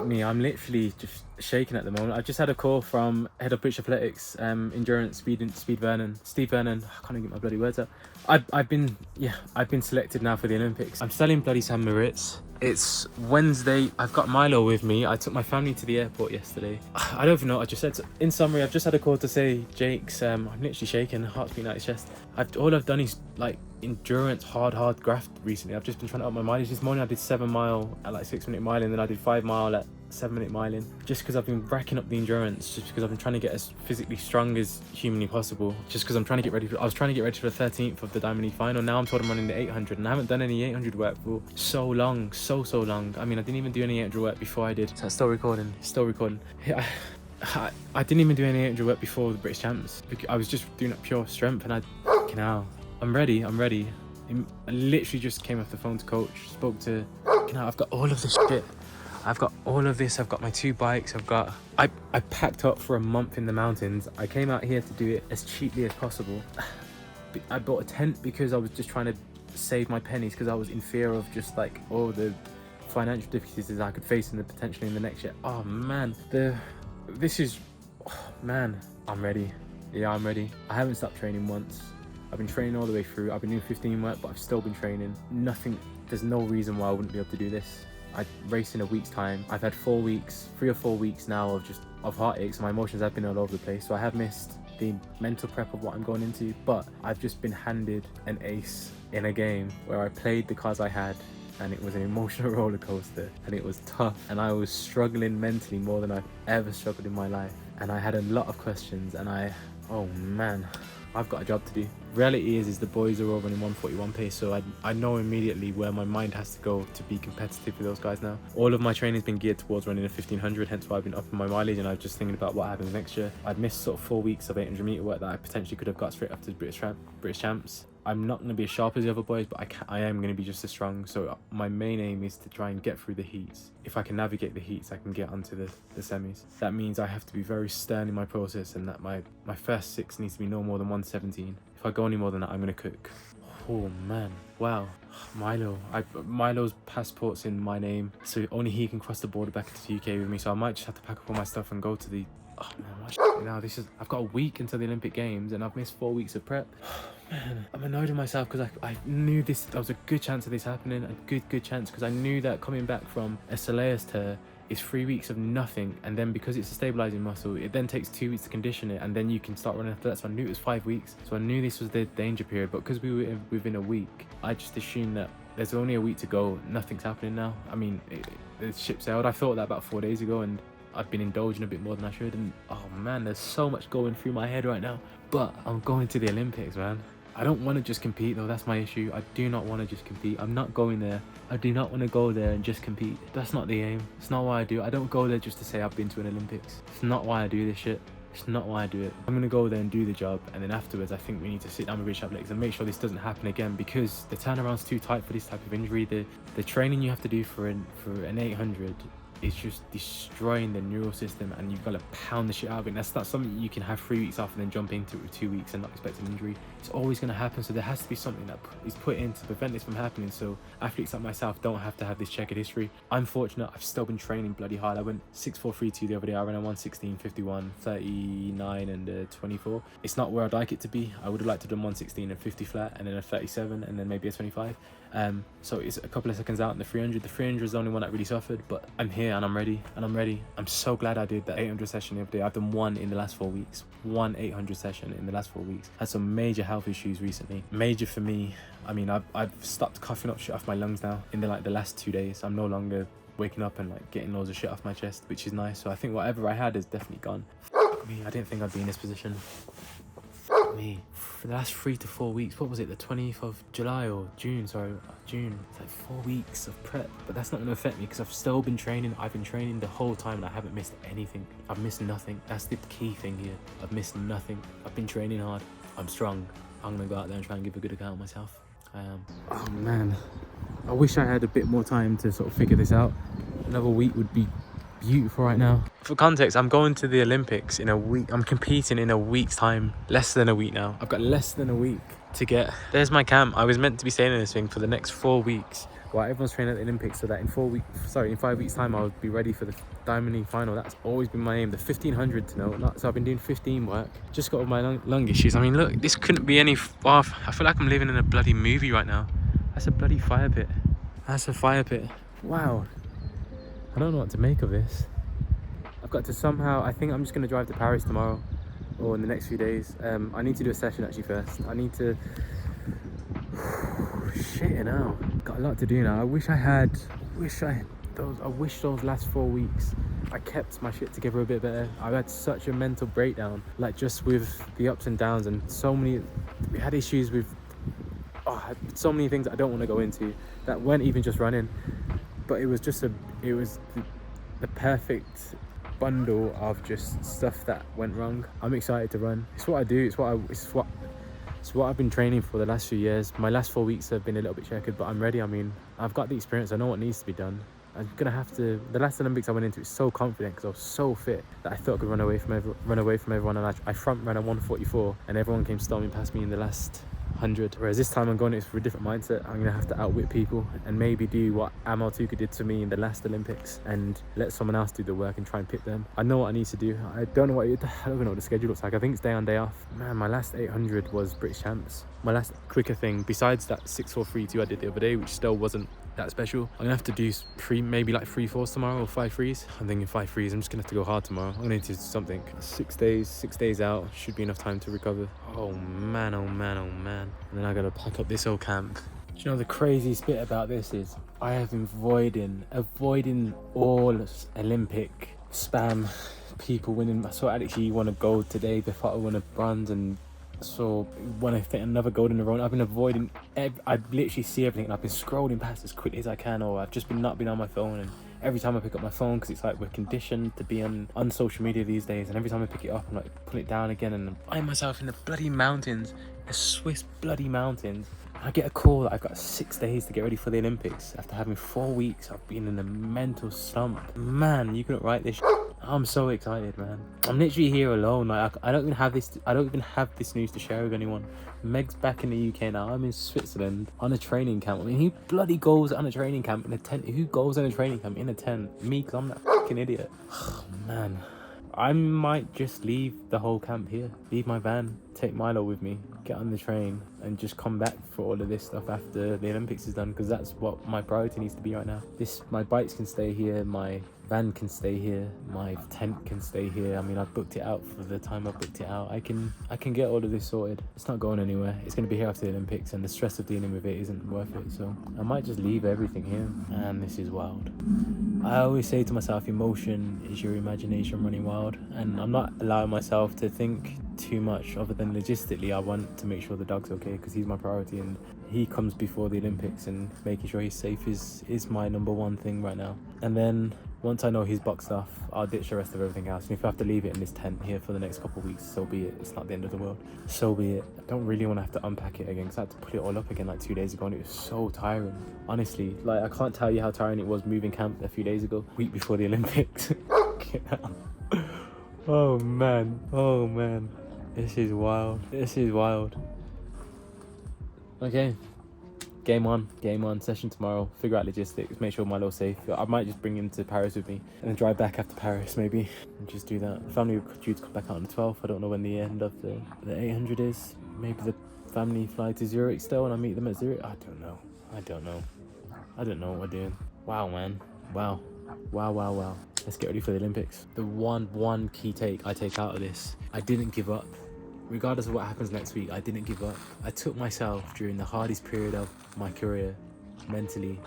Me, I'm literally just shaking at the moment. I just had a call from head of British Athletics, endurance, Steve Vernon. I can't even get my bloody words out. I've been selected now for the Olympics. I'm still in bloody St. Moritz. It's Wednesday. I've got Milo with me. I took my family to the airport yesterday. I don't even know what I just said. In summary, I've just had a call to say Jake's. I'm literally shaking, heart's beating out his chest. All I've done is like endurance, hard graft recently. I've just been trying to up my mileage. This morning I did 7 mile at like 6-minute mile, and then I did 5 mile at 7-minute miling, just because I've been racking up the endurance, just because I've been trying to get as physically strong as humanly possible, just because I'm trying to get ready for, I was trying to get ready for the 13th of the Diamond League final. Now I'm told I'm running the 800, and I haven't done any 800 work for so long. I mean, I didn't even do any 800 work before I did. So it's still recording. I didn't even do any 800 work before the British Champs. I was just doing it pure strength, and I'm ready. I literally just came off the phone to coach, spoke to, I've got all of this shit. I've got my 2 bikes. I packed up for a month in the mountains. I came out here to do it as cheaply as possible. I bought a tent because I was just trying to save my pennies, because I was in fear of just like all the financial difficulties I could face potentially in the next year. Oh man, I'm ready. Yeah, I'm ready. I haven't stopped training once. I've been training all the way through. I've been doing 15 work, but I've still been training. There's no reason why I wouldn't be able to do this. I race in a week's time. I've had 3 or 4 weeks now of heartaches. My emotions have been all over the place. So I have missed the mental prep of what I'm going into, but I've just been handed an ace in a game where I played the cards I had, and it was an emotional roller coaster, and it was tough, and I was struggling mentally more than I've ever struggled in my life. And I had a lot of questions, and oh man, I've got a job to do. Reality is the boys are all running 141 pace, so I know immediately where my mind has to go to be competitive with those guys now. All of my training's been geared towards running a 1500, hence why I've been upping my mileage, and I was just thinking about what happens next year. I'd missed sort of 4 weeks of 800 meter work that I potentially could have got straight after the British Champs. I'm not going to be as sharp as the other boys, but I am going to be just as strong. So my main aim is to try and get through the heats. If I can navigate the heats, I can get onto the semis. That means I have to be very stern in my process, and that my first 6 needs to be no more than 117. If I go any more than that, I'm going to cook. Oh man, wow. Milo's passport's in my name, so only he can cross the border back into the UK with me. So I might just have to pack up all my stuff and go to the... Oh man, what shit now? I've got a week until the Olympic Games, and I've missed 4 weeks of prep. Man, I'm annoyed with myself because I knew there was a good chance of this happening, a good chance, because I knew that coming back from a soleus tear is 3 weeks of nothing, and then because it's a stabilizing muscle, it then takes 2 weeks to condition it, and then you can start running after that. So I knew it was 5 weeks, so I knew this was the danger period. But because we were within a week, I just assumed that there's only a week to go, nothing's happening now. I mean, the ship sailed. I thought that about 4 days ago, and I've been indulging a bit more than I should, and oh man, there's so much going through my head right now. But I'm going to the Olympics, man. I don't want to just compete though, that's my issue. I do not want to just compete. I'm not going there. I do not want to go there and just compete. That's not the aim. It's not why I do it. I don't go there just to say I've been to an Olympics. It's not why I do this shit. It's not why I do it. I'm going to go there and do the job, and then afterwards I think we need to sit down with British Athletics and make sure this doesn't happen again, because the turnaround's too tight for this type of injury. The training you have to do for an 800 is just destroying the neural system, and you've got to pound the shit out of it. And that's not something you can have 3 weeks off and then jump into it with 2 weeks and not expect an injury. It's always going to happen, so there has to be something that is put in to prevent this from happening, so athletes like myself don't have to have this checkered history. I'm fortunate, I've still been training bloody hard. I went 6.432 the other day. I ran a 116, 51, 39 and 24. It's not where I'd like it to be. I would have liked to have done 116 and 50 flat, and then a 37, and then maybe a 25. So it's a couple of seconds out in the 300. The 300 is the only one that really suffered, but I'm here and I'm ready. I'm so glad I did that 800 session the other day. I've done one in the last 4 weeks. One 800 session in the last 4 weeks. Had some major health issues recently. Major for me. I mean, I've stopped coughing up shit off my lungs now in the last 2 days. I'm no longer waking up and like getting loads of shit off my chest, which is nice. So I think whatever I had is definitely gone. Fuck me, I didn't think I'd be in this position. Me, for the last 3 to 4 weeks, what was it, the 20th of July or June, June, it's like 4 weeks of prep, but that's not going to affect me because I've still been training. I've been training the whole time and I haven't missed anything. I've missed nothing. That's the key thing here. I've missed nothing. I've been training hard. I'm strong. I'm going to go out there and try and give a good account of myself. I am. Oh man, I wish I had a bit more time to sort of figure this out. Another week would be beautiful right now. For context, I'm going to the Olympics in a week. I'm competing in a week's time. Less than a week now. I've got less than a week to get. There's my camp. I was meant to be staying in this thing for the next 4 weeks. while everyone's training at the Olympics, so that in 5 weeks time I'll be ready for the Diamond League final. That's always been my aim. The 1500 to know. So I've been doing 15 work. Just got all my lung issues. I mean, look, this couldn't be any far. I feel like I'm living in a bloody movie right now. That's a bloody fire pit. That's a fire pit. Wow. I don't know what to make of this. I've got to somehow, I think I'm just going to drive to Paris tomorrow or in the next few days. I need to do a session actually first. I need to, shit, you know, got a lot to do now. I wish those last 4 weeks I kept my shit together a bit better. I've had such a mental breakdown, like just with the ups and downs, and we had issues with so many things that I don't want to go into that weren't even just running, but it was the perfect bundle of just stuff that went wrong. I'm excited to run. It's what I do. It's what I've been training for the last few years. My last 4 weeks have been a little bit checkered, but I'm ready. I mean, I've got the experience. I know what needs to be done. I'm gonna have to. The last Olympics I went into, was so confident because I was so fit that I thought I could run away from everyone, and I front ran a 144, and everyone came storming past me in the last 100. Whereas this time I'm going for a different mindset. I'm gonna have to outwit people and maybe do what Amal Tuka did to me in the last Olympics and let someone else do the work and try and pick them. I know what I need to do. I don't know what the schedule looks like. I think it's day on, day off. Man, my last 800 was British champs. My last quicker thing, besides that 6.432 I did the other day, which still wasn't that special, I'm gonna have to do maybe like 3.4s tomorrow or 5.3s. I'm thinking 5.3s. I'm just gonna have to go hard tomorrow. I'm gonna need to do something. 6 days out should be enough time to recover. Oh man, oh man, oh man. And then I gotta pack up this old camp. Do you know the craziest bit about this is I have been avoiding all Olympic spam, people winning. I saw Alex won a gold today, before I won a bronze, and so when I think another gold in a row, I've been avoiding. I literally see everything, and I've been scrolling past as quickly as I can, or I've just not been on my phone. And every time I pick up my phone, because it's like we're conditioned to be on social media these days, and every time I pick it up, I'm like put it down again, and I find myself in the bloody mountains, the Swiss bloody mountains. I get a call that I've got 6 days to get ready for the Olympics after having 4 weeks. I've been in a mental slump. Man, you couldn't write this. I'm so excited, man. I'm literally here alone. Like I don't even have this news to share with anyone. Meg's back in the UK now. I'm in Switzerland on a training camp. I mean, who bloody goes on a training camp in a tent? Who goes on a training camp in a tent? Me, because I'm that fucking idiot. Oh, man. I might just leave the whole camp here. Leave my van, take Milo with me, get on the train, and just come back for all of this stuff after the Olympics is done, because that's what my priority needs to be right now. My bikes can stay here, my van can stay here, my tent can stay here. I mean, I've booked it out for the time I booked it out. I can get all of this sorted. It's not going anywhere. It's going to be here after the Olympics, and the stress of dealing with it isn't worth it. So I might just leave everything here. And this is wild. I always say to myself, emotion is your imagination running wild, and I'm not allowing myself to think too much other than logistically. I want to make sure the dog's okay, because he's my priority, and he comes before the Olympics, and making sure he's safe is my number one thing right now. And then once I know he's boxed off, I'll ditch the rest of everything else. And if I have to leave it in this tent here for the next couple of weeks, so be it. It's not the end of the world. So be it. I don't really want to have to unpack it again, because I had to put it all up again like 2 days ago, and it was so tiring. Honestly, like I can't tell you how tiring it was moving camp a few days ago, week before the Olympics. Oh man. This is wild. Okay. Game on, session tomorrow, figure out logistics, make sure Milo's safe. I might just bring him to Paris with me and then drive back after Paris maybe, and just do that. The family were due to come back out on the 12th. I don't know when the end of the 800 is. Maybe the family fly to Zurich still and I meet them at Zurich. I don't know what we're doing. Wow, man. Wow. Let's get ready for the Olympics. The one key take I take out of this, I didn't give up. Regardless of what happens next week, I didn't give up. I took myself during the hardest period of my career mentally,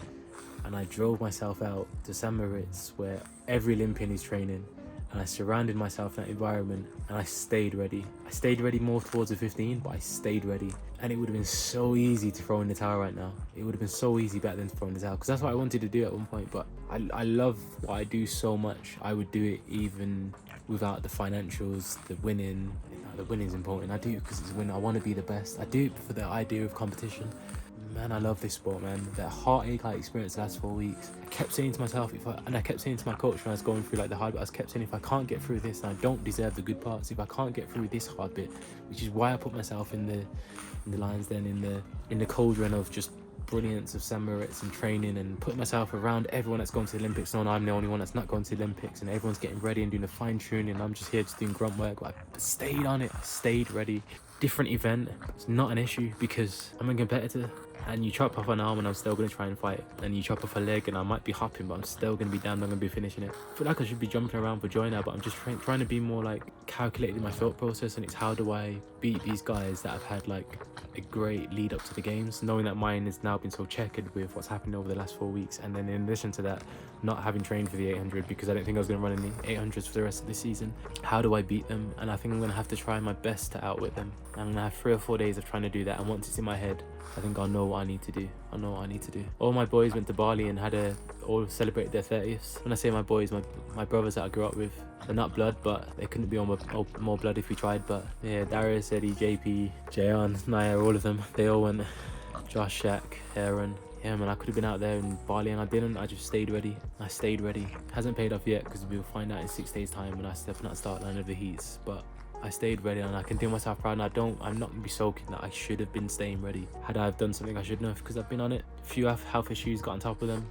and I drove myself out to St. Moritz, where every Olympian is training, and I surrounded myself in that environment, and I stayed ready. I stayed ready more towards the 15, but I stayed ready. And it would have been so easy to throw in the towel right now. It would have been so easy back then to throw in the towel, because that's what I wanted to do at one point, but I love what I do so much. I would do it even without the financials, the winning. The winning's important. I do it because it's a win. I want to be the best. I do it for the idea of competition. Man, I love this sport, man. That heartache I experienced the last 4 weeks. I kept saying to myself, and I kept saying to my coach when I was going through like the hard bit, I kept saying, if I can't get through this, then I don't deserve the good parts. If I can't get through this hard bit, which is why I put myself in the lines then in the cauldron of just brilliance of St. Moritz and training and putting myself around everyone that's going to the Olympics, knowing I'm the only one that's not going to the Olympics, and everyone's getting ready and doing the fine tuning, and I'm just here just doing grunt work. But I stayed on it, I stayed ready. Different event, it's not an issue because I'm a competitor. And you chop off an arm and I'm still going to try and fight. And you chop off a leg and I might be hopping, but I'm still going to be down, I'm going to be finishing it. I feel like I should be jumping around for joy now, but I'm just trying to be more like calculated in my thought process, and it's how do I beat these guys that have had like a great lead up to the games, knowing that mine has now been so checkered with what's happened over the last 4 weeks, and then in addition to that, not having trained for the 800 because I didn't think I was going to run any 800s for the rest of the season. How do I beat them? And I think I'm going to have to try my best to outwit them. I'm going to have 3 or 4 days of trying to do that, and once it's in my head, I think I'll know what I need to do. I know what I need to do. All my boys went to Bali and all celebrated their 30th. When I say my boys, my brothers that I grew up with, they're not blood, but they couldn't be more blood if we tried. But yeah, Darius, Eddie, JP, Jayan, Naya, all of them, they all went. Josh, Shaq, Aaron. Yeah, man, I could have been out there in Bali and I didn't. I just stayed ready. I stayed ready. Hasn't paid off yet because we'll find out in 6 days' time when I step on that start line of the heats. But I stayed ready and I can do myself proud, and I'm not gonna be sulking that I should have been staying ready. Had I have done something I shouldn't have, because I've been on it. A few health issues, got on top of them.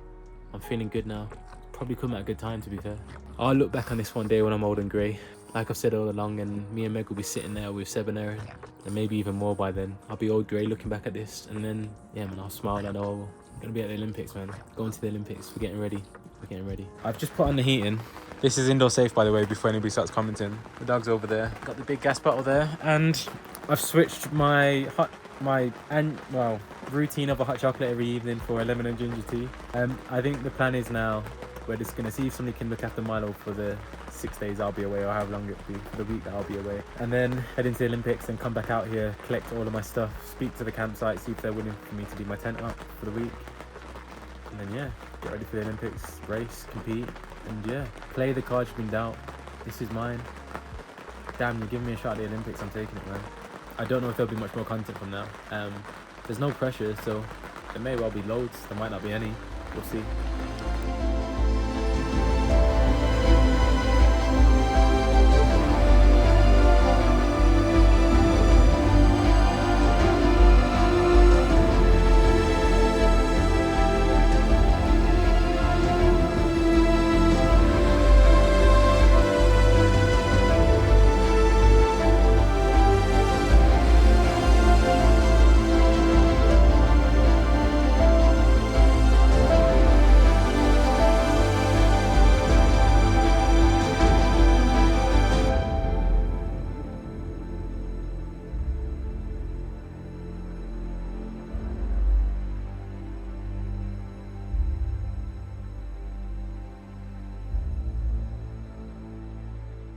I'm feeling good now. Probably come at a good time, to be fair. I'll look back on this one day when I'm old and grey. Like I've said all along, and me and Meg will be sitting there with Seb and Aaron, and maybe even more by then. I'll be old grey looking back at this, and then, yeah, man, I'll smile and I'm gonna be at the Olympics, man. Going to the Olympics, we're getting ready. We're getting ready. I've just put on the heating. This is indoor safe, by the way, before anybody starts commenting. The dog's over there. Got the big gas bottle there, and I've switched my routine of a hot chocolate every evening for a lemon and ginger tea. I think the plan is now we're just gonna see if somebody can look after Milo for the 6 days I'll be away, or however long it'll be, for the week that I'll be away, and then head into the Olympics and come back out here, collect all of my stuff, speak to the campsite, see if they're willing for me to do my tent up for the week, and then yeah, get ready for the Olympics, race, compete, and yeah, play the cards you've been dealt. This is mine. Damn, you're giving me a shot at the Olympics, I'm taking it, man. I don't know if there'll be much more content from now. There's no pressure, so there may well be loads, there might not be any, we'll see.